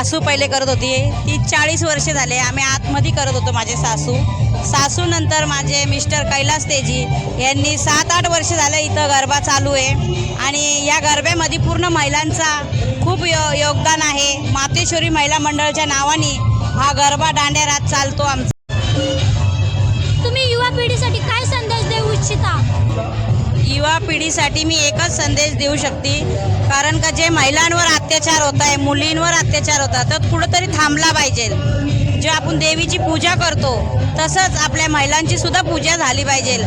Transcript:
सासू पहिले करत होती, ती 40 वर्ष झाले आम्ही आतमध्ये करत होतो. माझे सासू नंतर माझे मिस्टर कैलास तेजी यांनी 7-8 वर्ष झालं इथं गरबा चालू आहे. आणि या गरब्यामध्ये पूर्ण महिलांचा खूप योगदान आहे. मातेश्वरी महिला मंडळाच्या नावाने हा गरबा दांड्या रात चालतो आमचा. तुम्ही युवा पिढीसाठी काय संदेश देऊ इच्छिता? युवा पिढीसाठी मी एकच संदेश देऊ शकते, कारण का जे महिलांवर अत्याचार होत आहे, मुलींवर अत्याचार होतात, तर कुठंतरी थांबला पाहिजे. जे आपण देवीची पूजा करतो तसंच आपल्या महिलांची सुद्धा पूजा झाली पाहिजे.